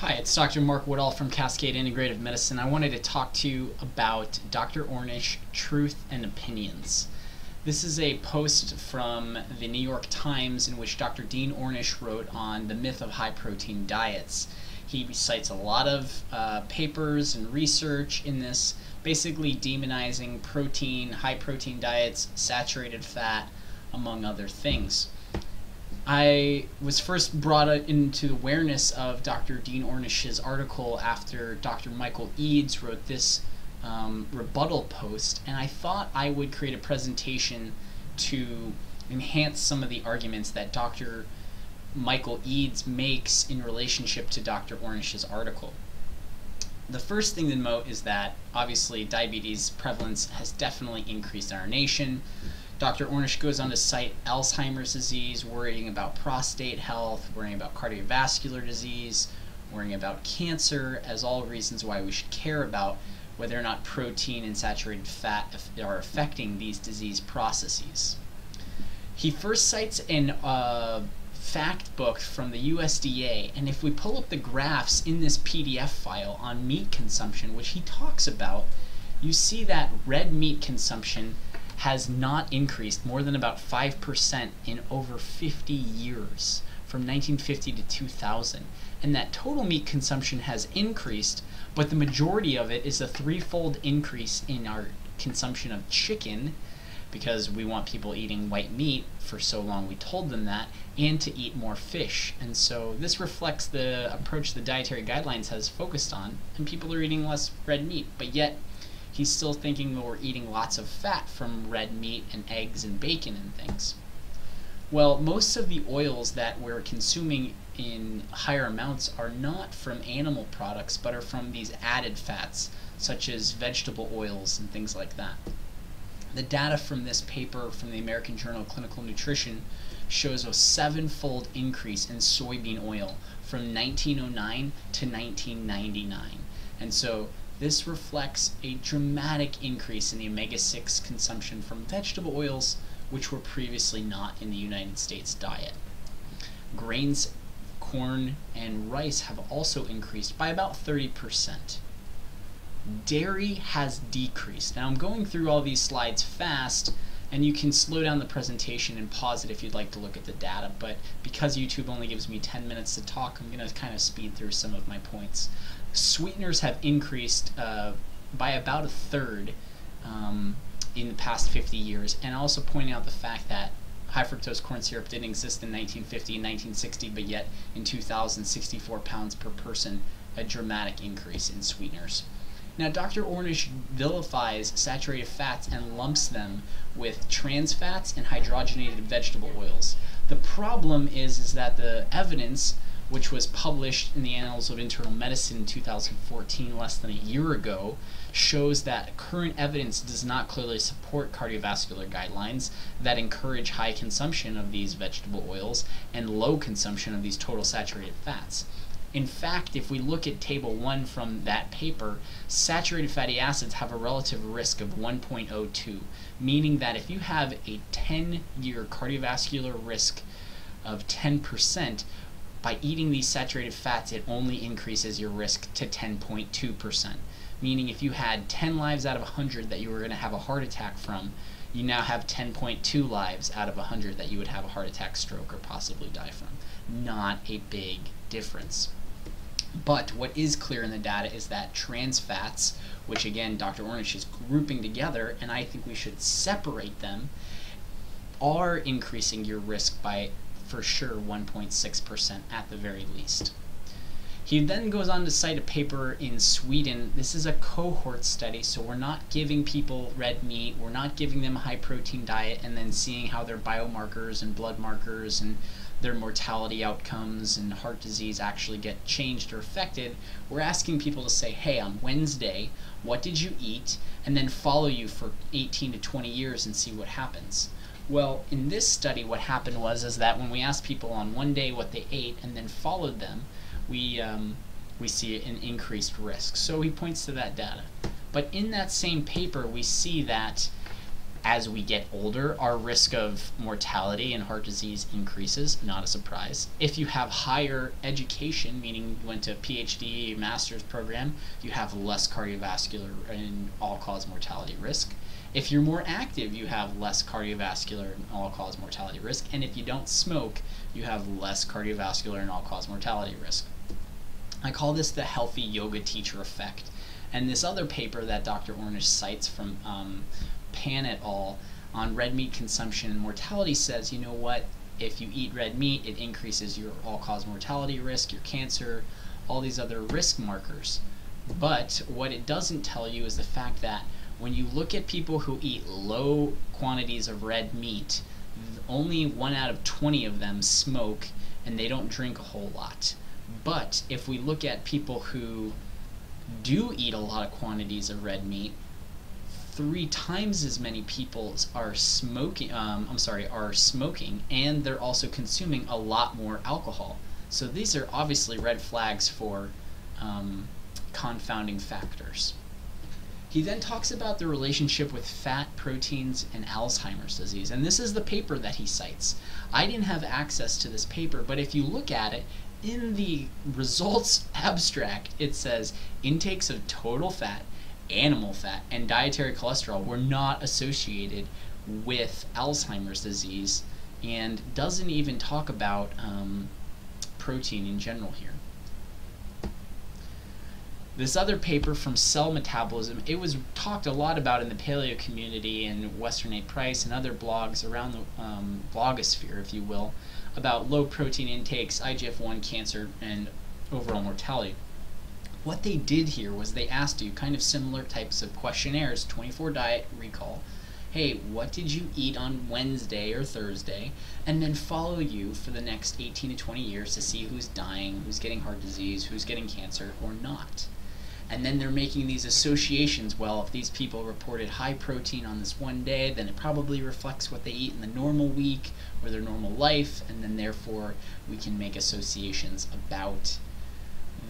Hi, it's Dr. Mark Woodall from Cascade Integrative Medicine. I wanted to talk to you about Dr. Ornish, Truth and Opinions. This is a post from the New York Times in which Dr. Dean Ornish wrote on the myth of high-protein diets. He cites a lot of papers and research in this, basically demonizing protein, high-protein diets, saturated fat, among other things. I was first brought into awareness of Dr. Dean Ornish's article after Dr. Michael Eads wrote this rebuttal post, and I thought I would create a presentation to enhance some of the arguments that Dr. Michael Eads makes in relationship to Dr. Ornish's article. The first thing to note is that obviously diabetes prevalence has definitely increased in our nation. Dr. Ornish goes on to cite Alzheimer's disease, worrying about prostate health, worrying about cardiovascular disease, worrying about cancer as all reasons why we should care about whether or not protein and saturated fat are affecting these disease processes. He first cites an fact book from the USDA, and if we pull up the graphs in this PDF file on meat consumption, which he talks about, you see that red meat consumption has not increased more than about 5% in over 50 years, from 1950 to 2000. And that total meat consumption has increased, but the majority of it is a threefold increase in our consumption of chicken, because we want people eating white meat. For so long we told them that, and to eat more fish. And so this reflects the approach the dietary guidelines has focused on, and people are eating less red meat, but yet he's still thinking that we're eating lots of fat from red meat and eggs and bacon and things. Well, most of the oils that we're consuming in higher amounts are not from animal products, but are from these added fats, such as vegetable oils and things like that. The data from this paper from the American Journal of Clinical Nutrition shows a 7-fold increase in soybean oil from 1909 to 1999. And so this reflects a dramatic increase in the omega-6 consumption from vegetable oils, which were previously not in the United States diet. Grains, corn, and rice have also increased by about 30%. Dairy has decreased. Now I'm going through all these slides fast, and you can slow down the presentation and pause it if you'd like to look at the data, but because YouTube only gives me 10 minutes to talk, I'm going to kind of speed through some of my points. Sweeteners have increased by about a third in the past 50 years, and also pointing out the fact that high fructose corn syrup didn't exist in 1950 and 1960, but yet in 2000, 64 pounds per person, a dramatic increase in sweeteners. Now, Dr. Ornish vilifies saturated fats and lumps them with trans fats and hydrogenated vegetable oils. The problem is that the evidence, which was published in the Annals of Internal Medicine in 2014, less than a year ago, shows that current evidence does not clearly support cardiovascular guidelines that encourage high consumption of these vegetable oils and low consumption of these total saturated fats. In fact, if we look at Table 1 from that paper, saturated fatty acids have a relative risk of 1.02, meaning that if you have a 10-year cardiovascular risk of 10%, by eating these saturated fats, it only increases your risk to 10.2%. Meaning if you had 10 lives out of 100 that you were going to have a heart attack from, you now have 10.2 lives out of 100 that you would have a heart attack, stroke, or possibly die from. Not a big difference. But what is clear in the data is that trans fats, which again Dr. Ornish is grouping together, and I think we should separate them, are increasing your risk by for sure 1.6% at the very least. He then goes on to cite a paper in Sweden. This is a cohort study, so we're not giving people red meat, we're not giving them a high protein diet and then seeing how their biomarkers and blood markers and their mortality outcomes and heart disease actually get changed or affected. We're asking people to say, hey, on Wednesday, what did you eat? And then follow you for 18 to 20 years and see what happens. Well, in this study, what happened was that when we asked people on one day what they ate and then followed them, we see an increased risk. So he points to that data. But in that same paper, we see that as we get older, our risk of mortality and heart disease increases, not a surprise. If you have higher education, meaning you went to a PhD, master's program, you have less cardiovascular and all-cause mortality risk. If you're more active, you have less cardiovascular and all-cause mortality risk. And if you don't smoke, you have less cardiovascular and all-cause mortality risk. I call this the healthy yoga teacher effect. And this other paper that Dr. Ornish cites from Pan et al. On red meat consumption and mortality says, you know what, if you eat red meat, it increases your all-cause mortality risk, your cancer, all these other risk markers. But what it doesn't tell you is the fact that when you look at people who eat low quantities of red meat, only 1 out of 20 of them smoke, and they don't drink a whole lot. But if we look at people who do eat a lot of quantities of red meat, 3 times as many people are smoking, and they're also consuming a lot more alcohol. So these are obviously red flags for confounding factors. He then talks about the relationship with fat, proteins, and Alzheimer's disease, and this is the paper that he cites. I didn't have access to this paper, but if you look at it, in the results abstract, it says intakes of total fat, animal fat, and dietary cholesterol were not associated with Alzheimer's disease, and doesn't even talk about protein in general here. This other paper from Cell Metabolism, it was talked a lot about in the paleo community and Western A. Price and other blogs around the blogosphere, if you will, about low protein intakes, IGF-1, cancer, and overall mortality. What they did here was they asked you kind of similar types of questionnaires, 24 diet recall. Hey, what did you eat on Wednesday or Thursday? And then follow you for the next 18 to 20 years to see who's dying, who's getting heart disease, who's getting cancer, or not. And then they're making these associations. Well, if these people reported high protein on this one day, then it probably reflects what they eat in the normal week or their normal life, and then therefore we can make associations about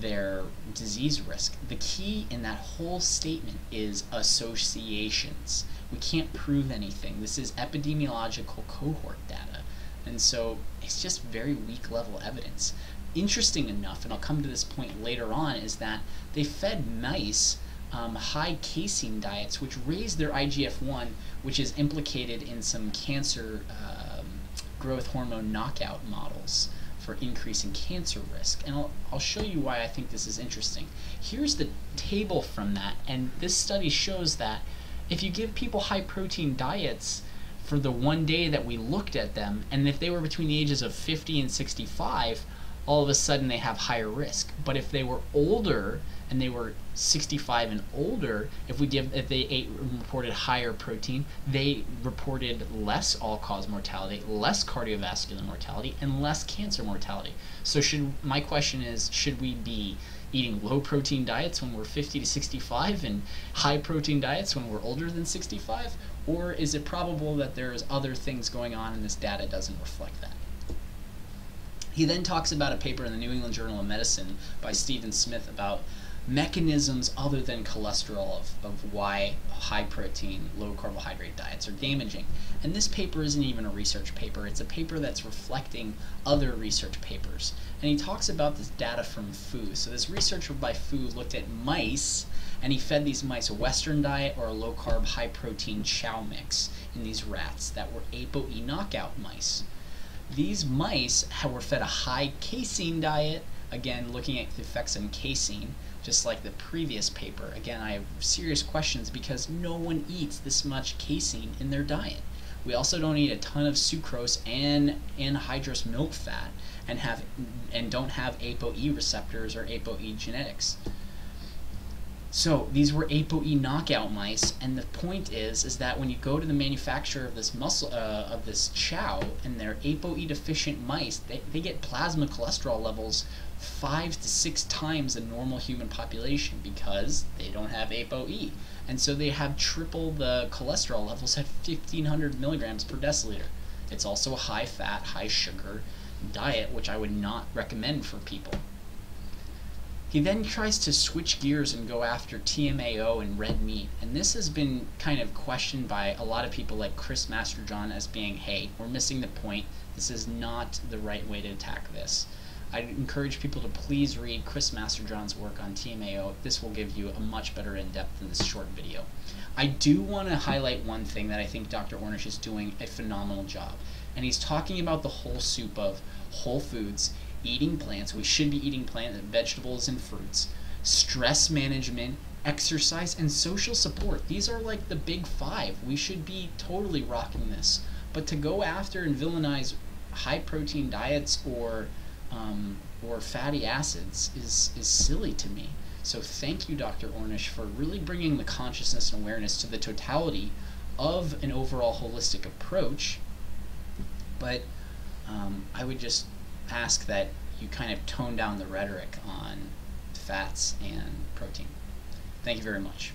their disease risk. The key in that whole statement is associations. We can't prove anything. This is epidemiological cohort data, and so it's just very weak level evidence. Interesting enough, and I'll come to this point later on, is that they fed mice high casein diets, which raised their IGF-1, which is implicated in some cancer growth hormone knockout models for increasing cancer risk. And I'll show you why I think this is interesting. Here's the table from that, and this study shows that if you give people high protein diets for the one day that we looked at them, and if they were between the ages of 50 and 65, all of a sudden they have higher risk. But if they were older and they were 65 and older, if they reported higher protein, they reported less all-cause mortality, less cardiovascular mortality, and less cancer mortality. So my question is, should we be eating low protein diets when we're 50 to 65 and high protein diets when we're older than 65? Or is it probable that there's other things going on and this data doesn't reflect that? He then talks about a paper in the New England Journal of Medicine by Stephen Smith about mechanisms other than cholesterol of why high protein, low carbohydrate diets are damaging. And this paper isn't even a research paper, it's a paper that's reflecting other research papers. And he talks about this data from Fu. So this research by Fu looked at mice, and he fed these mice a Western diet or a low carb, high protein chow mix in these rats that were ApoE knockout mice. These mice were fed a high casein diet, again looking at the effects on casein, just like the previous paper. Again, I have serious questions because no one eats this much casein in their diet. We also don't eat a ton of sucrose and anhydrous milk fat and don't have ApoE receptors or ApoE genetics. So these were ApoE knockout mice, and the point is that when you go to the manufacturer of this this chow, and they're ApoE deficient mice, they get plasma cholesterol levels 5 to 6 times the normal human population because they don't have ApoE, and so they have triple the cholesterol levels at 1,500 milligrams per deciliter. It's also a high fat, high sugar diet, which I would not recommend for people. He then tries to switch gears and go after TMAO and red meat, and this has been kind of questioned by a lot of people like Chris Masterjohn as being, hey, we're missing the point, this is not the right way to attack this. I encourage people to please read Chris Masterjohn's work on TMAO. This will give you a much better in-depth than this short video. I do want to highlight one thing that I think Dr. Ornish is doing a phenomenal job, and he's talking about the whole soup of whole foods, eating plants, we should be eating plants, vegetables and fruits, stress management, exercise, and social support. These are like the big five. We should be totally rocking this. But to go after and villainize high protein diets or fatty acids is silly to me. So thank you, Dr. Ornish, for really bringing the consciousness and awareness to the totality of an overall holistic approach. But I would just ask that you kind of tone down the rhetoric on fats and protein. Thank you very much.